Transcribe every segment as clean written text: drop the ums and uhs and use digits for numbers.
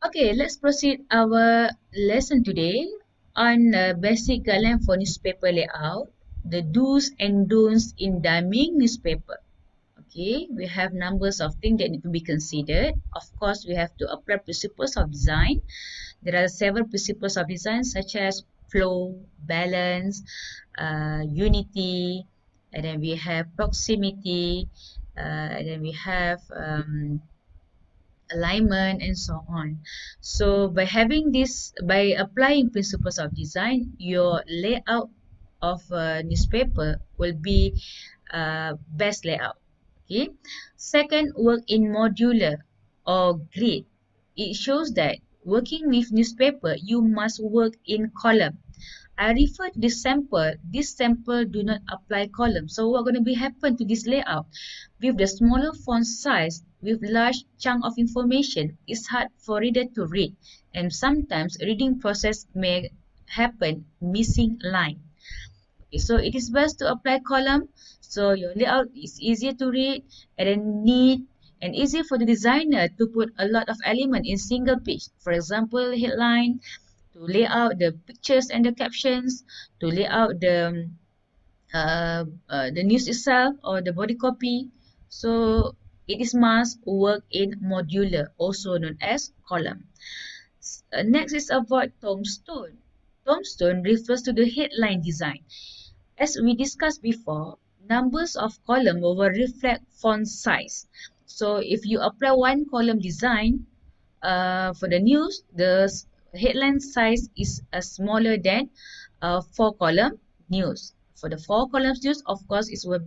Okay, let's proceed our lesson today on basic guideline for newspaper layout, the do's and don'ts in dimming newspaper. Okay, we have numbers of things that need to be considered. Of course, we have to apply principles of design. There are several principles of design such as flow, balance, unity, and then we have proximity, and then we have alignment and so on. So by applying principles of design, your layout of a newspaper will be best layout. Okay. Second, work in modular or grid. It shows that working with newspaper, you must work in column. I refer to this sample. This sample do not apply column. So what going to be happen to this layout? With the smaller font size, with large chunk of information, it's hard for reader to read, and sometimes reading process may happen missing line. Okay, so it is best to apply column, so your layout is easier to read and then neat and easy for the designer to put a lot of element in single page. For example, headline, to lay out the pictures and the captions, to lay out the news itself or the body copy. So it is must work in modular, also known as column. Next is avoid tombstone. Tombstone refers to the headline design. As we discussed before, numbers of column will reflect font size. So if you apply one column design, for the news, the headline size is smaller than four column news. For the four columns news, of course, it will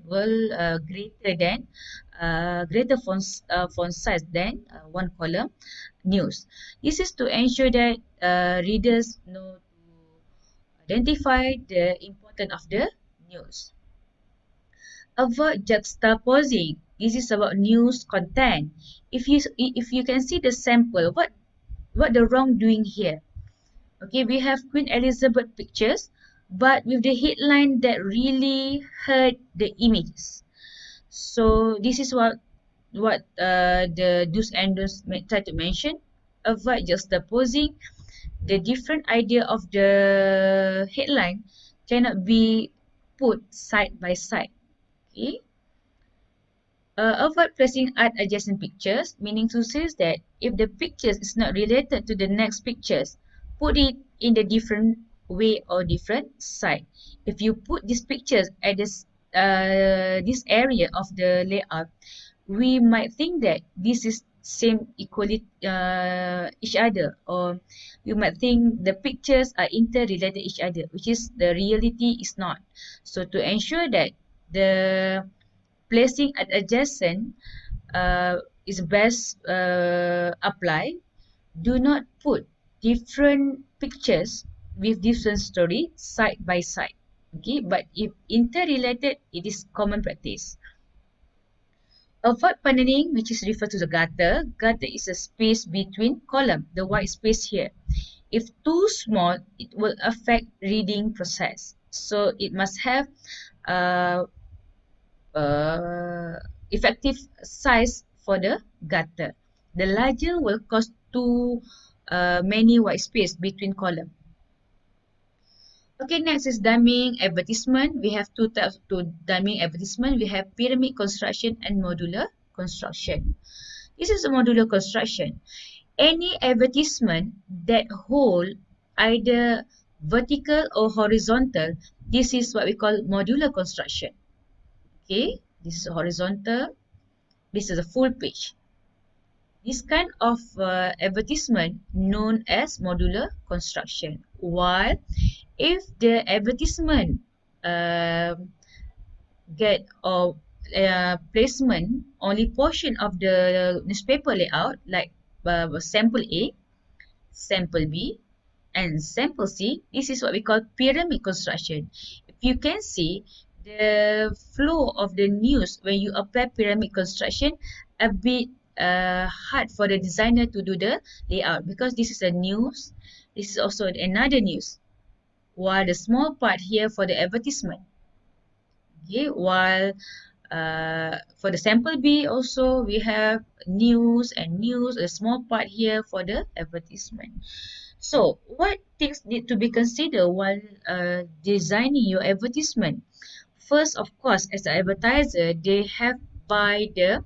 greater than greater font size than one column news. This is to ensure that readers know to identify the importance of the news. Avoid juxtaposing. This is about news content. If you can see the sample, what the wrong doing here? Okay, we have Queen Elizabeth pictures, but with the headline that really hurt the images. So this is what the do's and don'ts try to mention. Avoid juxtaposing. The different idea of the headline cannot be put side by side. Okay. Avoid placing art adjacent pictures, meaning to say that if the pictures is not related to the next pictures, put it in the different way or different side. If you put these pictures at this area of the layout, we might think that this is same equally each other, or we might think the pictures are interrelated each other, which is the reality is not. So to ensure that the placing at adjacent is best apply. Do not put different pictures with different story side by side. Okay, but if interrelated, it is common practice. Avoid panelling, which is referred to the gutter. Gutter is a space between column, the white space here. If too small, it will affect reading process. So it must have uh, uh, effective size for the gutter. The larger will cause too many white space between column. Okay, next is dimming advertisement. We have two types to dimming advertisement. We have pyramid construction and modular construction. This is a modular construction. Any advertisement that hold either vertical or horizontal, this is what we call modular construction. Okay, this is horizontal. This is a full page. This kind of advertisement known as modular construction. While if the advertisement get or placement only portion of the newspaper layout, like sample A, sample B, and sample C, this is what we call pyramid construction. If you can see the flow of the news when you apply pyramid construction, a bit hard for the designer to do the layout, because this is a news, this is also another news, while the small part here for the advertisement. Okay, while For the sample B also we have news, a small part here for the advertisement. So what things need to be considered while designing your advertisement? First, of course, as an advertiser, they have by the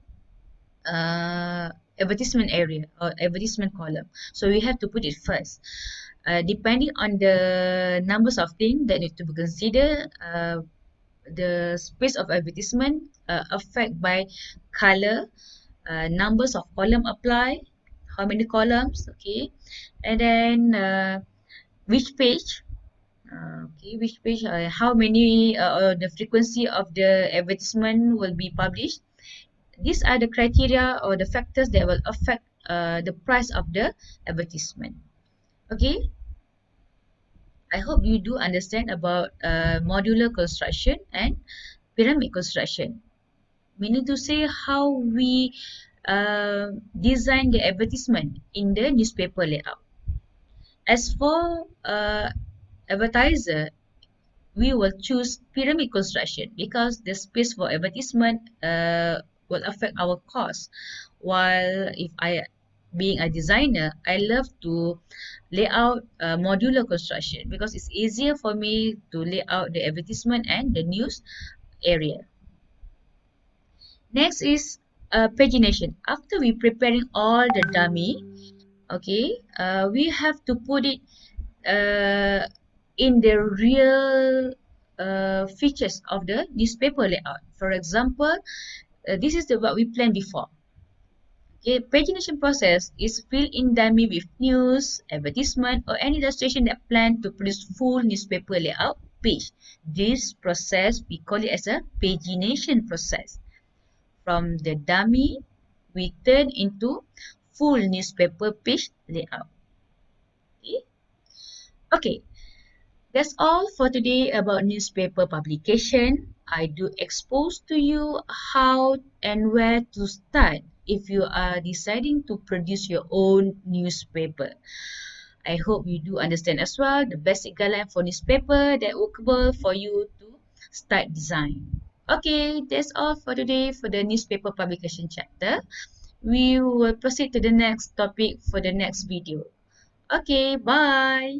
uh, advertisement area or advertisement column. So we have to put it first. Depending on the numbers of things that need to be considered, the space of advertisement affect by color, numbers of column apply, how many columns, okay, and then which page, which page, how many, or the frequency of the advertisement will be published. These are the criteria or the factors that will affect the price of the advertisement. Okay, I hope you do understand about modular construction and pyramid construction. Meaning to say how we design the advertisement in the newspaper layout. As for advertiser, we will choose pyramid construction because the space for advertisement will affect our cost. While if I, being a designer, I love to lay out modular construction because it's easier for me to lay out the advertisement and the news area. Next is pagination. After we preparing all the dummy, okay, we have to put it uh, in the real features of the newspaper layout. For example, this is the what we planned before. Okay, pagination process is fill in dummy with news, advertisement, or any illustration that plan to produce full newspaper layout page. This process we call it as a pagination process. From the dummy, we turn into full newspaper page layout. Okay, okay. That's all for today about newspaper publication. I do expose to you how and where to start if you are deciding to produce your own newspaper. I hope you do understand as well the basic guideline for newspaper that workable for you to start design. Okay, that's all for today for the newspaper publication chapter. We will proceed to the next topic for the next video. Okay, bye.